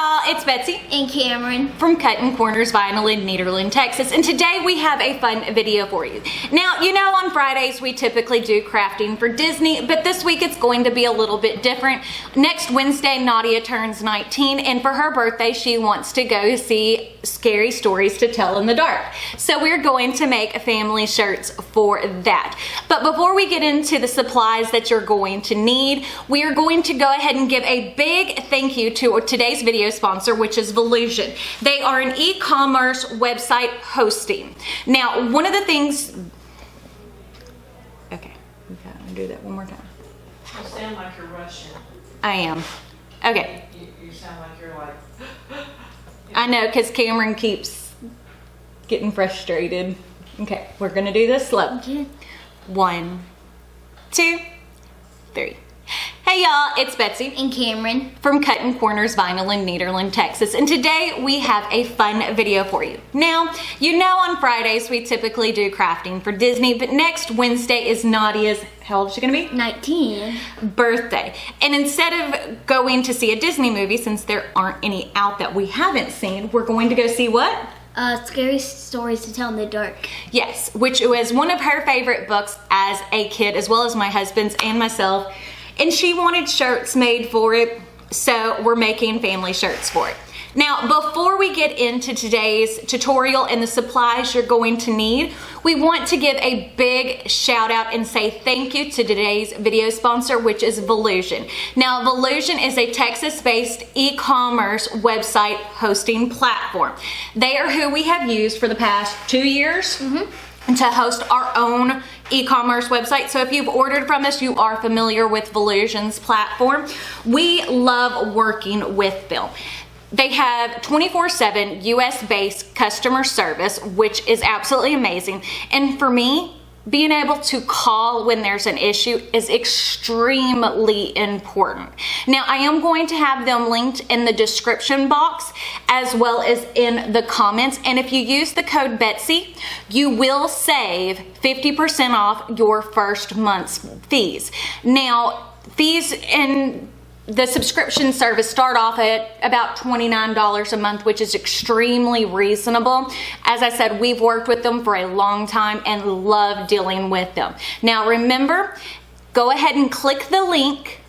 y'all, it's Betsy and Cameron from Cuttin Corners Vinyl in Nederland, Texas, and today we have a fun video for you. Now, you know on Fridays we typically do crafting for Disney, but this week it's going to be a little bit different. Next Wednesday, Nadia turns 19, and for her birthday she wants to go see Scary Stories to Tell in the Dark. So we're going to make family shirts for that. But before we get into the supplies that you're going to need, we are going to go ahead and give a big thank you to today's video sponsor, which is Volusion. They are an e-commerce website hosting. Now, one of the things, okay, I'm gonna do that one more time. You sound like you're Russian. I am. Okay. You sound like you're like. I know, because Cameron keeps getting frustrated. Okay, we're gonna do this slow. Okay. 1, 2, 3. Hey y'all, it's Betsy and Cameron from Cuttin Corners Vinyl in Nederland, Texas, and today we have a fun video for you. Now, you know on Fridays we typically do crafting for Disney, but next Wednesday is Nadia's, how old is she gonna be? 19. Birthday. And instead of going to see a Disney movie, since there aren't any out that we haven't seen, we're going to go see what? Scary Stories to Tell in the Dark. Yes, which was one of her favorite books as a kid, as well as my husband's and myself. And she wanted shirts made for it, so we're making family shirts for it. Now, before we get into today's tutorial and the supplies you're going to need, we want to give a big shout out and say thank you to today's video sponsor, which is Volusion. Now, Volusion is a Texas-based e-commerce website hosting platform. They are who we have used for the past 2 years. To host our own e-commerce website. So if you've ordered from us, you are familiar with Volusion's platform. We love working with them. They have 24/7 US-based customer service, which is absolutely amazing. And for me, being able to call when there's an issue is extremely important. Now, I am going to have them linked in the description box as well as in the comments. And if you use the code Betsy, you will save 50% off your first month's fees. Now, fees in the subscription service start off at about $29 a month, which is extremely reasonable. As I said, we've worked with them for a long time and love dealing with them. Now remember, go ahead and click the link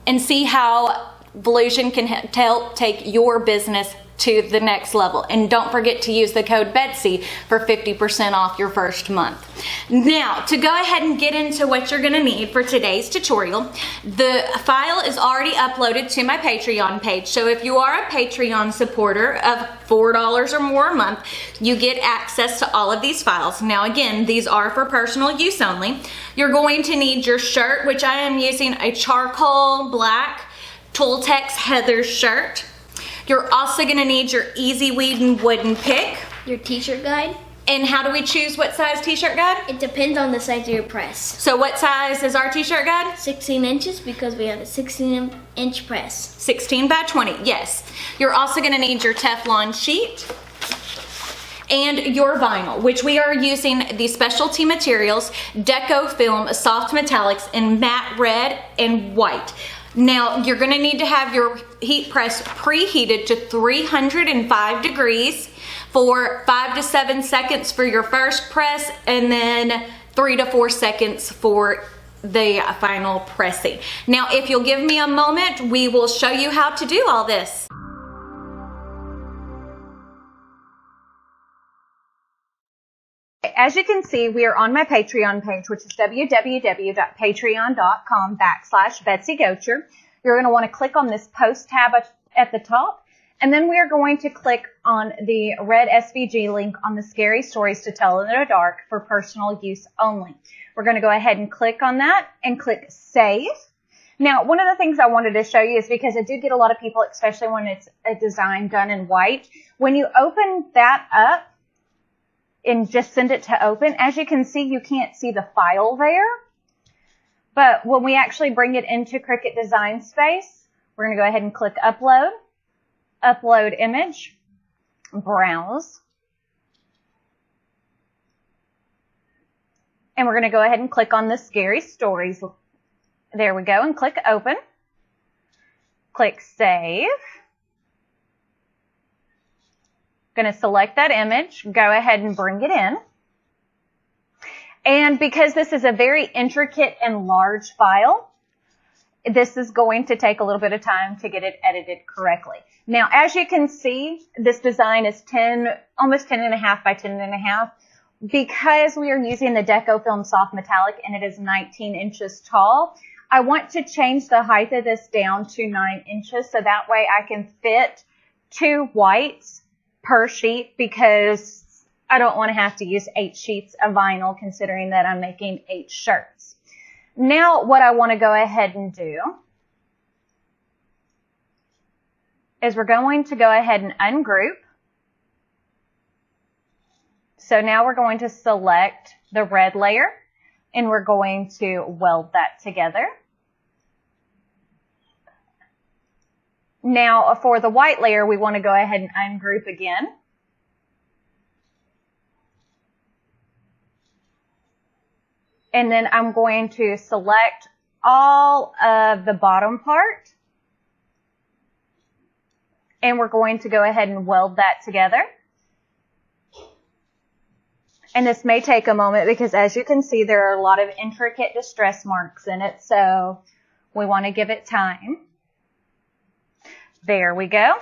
and see how Volusion can help take your business to the next level. And don't forget to use the code Betsy for 50% off your first month. Now, to go ahead and get into what you're gonna need for today's tutorial, the file is already uploaded to my Patreon page. So if you are a Patreon supporter of $4 or more a month, you get access to all of these files. Now again, these are for personal use only. You're going to need your shirt, which I am using a charcoal black Tultex Heather shirt. You're also gonna need your Easy Weeding wooden pick. Your t-shirt guide. And how do we choose what size t-shirt guide? It depends on the size of your press. So what size is our t-shirt guide? 16 inches because we have a 16-inch press. 16 by 20, yes. You're also gonna need your Teflon sheet and your vinyl, which we are using the specialty materials, Deco Film Soft Metallics in matte red and white. Now, you're gonna need to have your heat press preheated to 305 degrees for 5 to 7 seconds for your first press, and then 3 to 4 seconds for the final pressing. Now, if you'll give me a moment, we will show you how to do all this. As you can see, we are on my Patreon page, which is www.patreon.com/BetsyGocher. You're going to want to click on this post tab at the top, and then we are going to click on the red SVG link on the Scary Stories to Tell in the Dark for personal use only. We're going to go ahead and click on that and click Save. Now, one of the things I wanted to show you is because I do get a lot of people, especially when it's a design done in white, when you open that up, and just send it to open. As you can see, you can't see the file there. But when we actually bring it into Cricut Design Space, we're going to go ahead and click Upload, Upload Image, Browse. And we're going to go ahead and click on the Scary Stories. There we go, and click Open. Click Save. Going to select that image, go ahead and bring it in. And because this is a very intricate and large file, this is going to take a little bit of time to get it edited correctly. Now, as you can see, this design is almost 10.5 by 10.5. Because we are using the Deco Film Soft Metallic and it is 19 inches tall, I want to change the height of this down to 9 inches so that way I can fit 2 whites per sheet, because I don't want to have to use 8 sheets of vinyl considering that I'm making 8 shirts. Now what I want to go ahead and do is we're going to go ahead and ungroup. So now we're going to select the red layer and we're going to weld that together. Now for the white layer, we want to go ahead and ungroup again. And then I'm going to select all of the bottom part. And we're going to go ahead and weld that together. And this may take a moment because as you can see, there are a lot of intricate distress marks in it. So we want to give it time. There we go.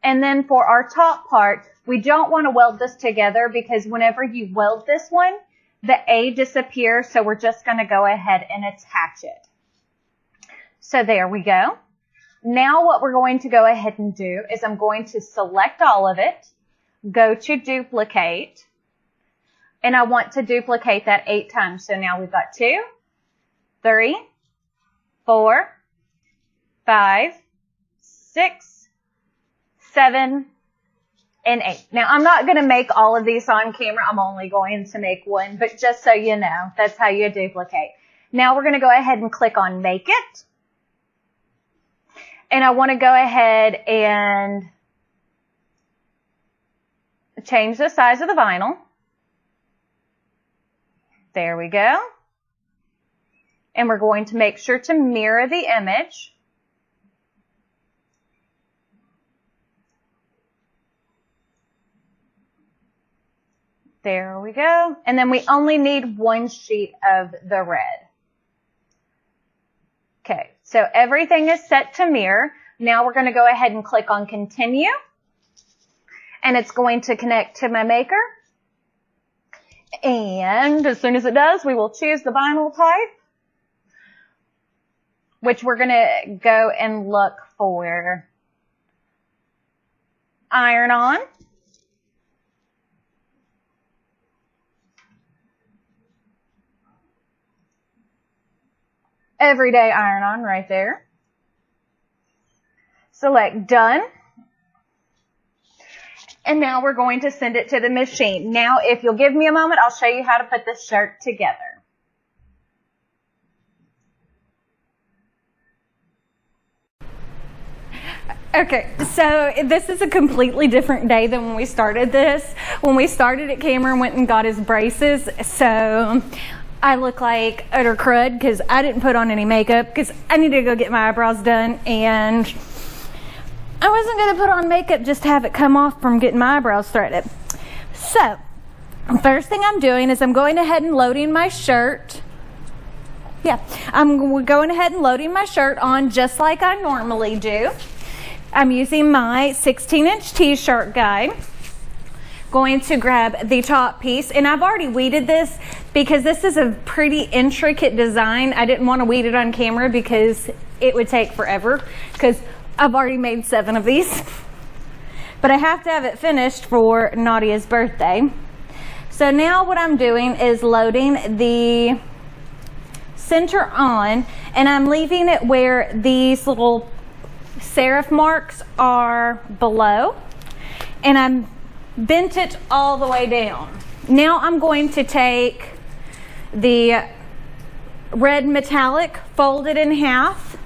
And then for our top part, we don't want to weld this together because whenever you weld this one, the A disappears. So we're just going to go ahead and attach it. So there we go. Now what we're going to go ahead and do is I'm going to select all of it, go to duplicate, and I want to duplicate that 8 times. So now we've got 2, 3, 4, 5, 6, 7, and 8. Now, I'm not going to make all of these on camera. I'm only going to make one, but just so you know, that's how you duplicate. Now, we're going to go ahead and click on Make It. And I want to go ahead and change the size of the vinyl. There we go. And we're going to make sure to mirror the image. There we go. And then we only need 1 sheet of the red. Okay, so everything is set to mirror. Now we're going to go ahead and click on Continue. And it's going to connect to my maker. And as soon as it does, we will choose the vinyl type, which we're going to go and look for iron-on. Everyday iron-on right there. Select Done. And now we're going to send it to the machine. Now, if you'll give me a moment, I'll show you how to put this shirt together. Okay, so this is a completely different day than when we started this. When we started it, Cameron went and got his braces, so I look like utter crud because I didn't put on any makeup because I needed to go get my eyebrows done, and I wasn't going to put on makeup just to have it come off from getting my eyebrows threaded. So, first thing I'm doing is I'm going ahead and loading my shirt. I'm going ahead and loading my shirt on just like I normally do. I'm using my 16-inch t-shirt guide. Going to grab the top piece, and I've already weeded this because this is a pretty intricate design. I didn't want to weed it on camera because it would take forever because I've already made 7 of these. But I have to have it finished for Nadia's birthday. So now what I'm doing is loading the center on, and I'm leaving it where these little serif marks are below, and I'm bent it all the way down. Now I'm going to take the red metallic, fold it in half,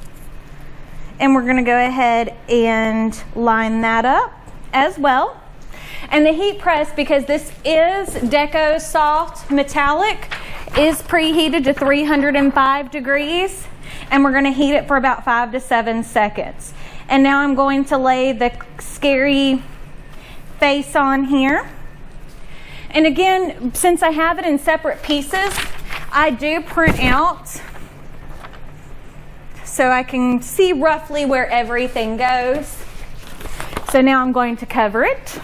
and we're going to go ahead and line that up as well. And the heat press, because this is Deco Soft Metallic, is preheated to 305 degrees, and we're going to heat it for about 5 to 7 seconds. And now I'm going to lay the scary face on here. And again, since I have it in separate pieces, I do print out so I can see roughly where everything goes. So now I'm going to cover it.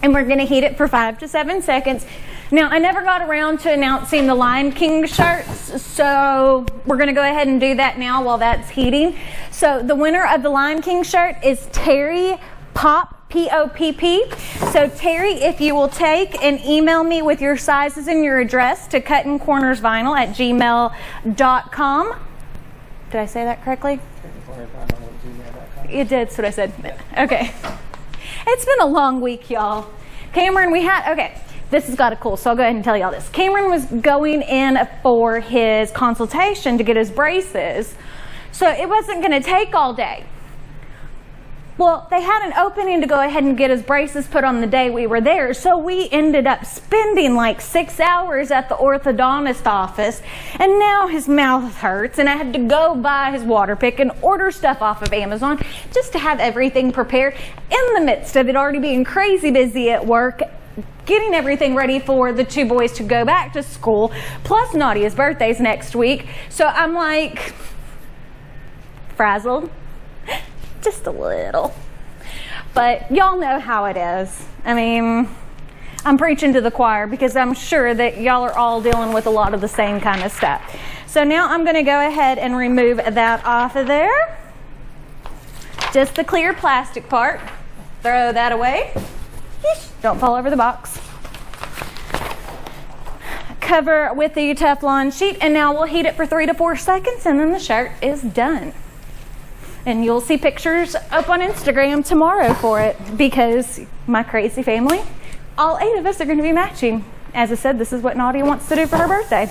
And we're going to heat it for 5 to 7 seconds. Now, I never got around to announcing the Lion King shirts, so we're going to go ahead and do that now while that's heating. So the winner of the Lion King shirt is Terry Pop, P-O-P-P. So Terry, if you will take and email me with your sizes and your address to cuttincornersvinyl@gmail.com. Did I say that correctly? You did, that's what I said. Okay. It's been a long week, y'all. Cameron, this has got a cool, so I'll go ahead and tell y'all this. Cameron was going in for his consultation to get his braces, so it wasn't going to take all day. Well, they had an opening to go ahead and get his braces put on the day we were there, so we ended up spending like 6 hours at the orthodontist office, and now his mouth hurts, and I had to go buy his water pick and order stuff off of Amazon just to have everything prepared in the midst of it already being crazy busy at work, getting everything ready for the 2 boys to go back to school, plus Nadia's birthday's next week. So I'm like frazzled, just a little. But y'all know how it is. I mean, I'm preaching to the choir because I'm sure that y'all are all dealing with a lot of the same kind of stuff. So now I'm going to go ahead and remove that off of there. Just the clear plastic part. Throw that away. Don't fall over the box. Cover with the Teflon sheet, and now we'll heat it for 3 to 4 seconds, and then the shirt is done. And you'll see pictures up on Instagram tomorrow for it, because my crazy family, all 8 of us are going to be matching. As I said, this is what Nadia wants to do for her birthday.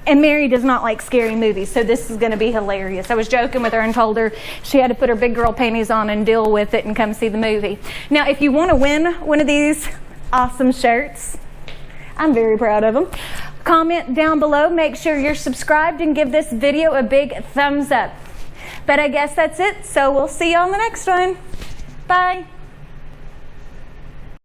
And Mary does not like scary movies, so this is going to be hilarious. I was joking with her and told her she had to put her big girl panties on and deal with it and come see the movie. Now, if you want to win one of these awesome shirts, I'm very proud of them. Comment down below, make sure you're subscribed, and give this video a big thumbs up. But I guess that's it, so we'll see you on the next one. Bye.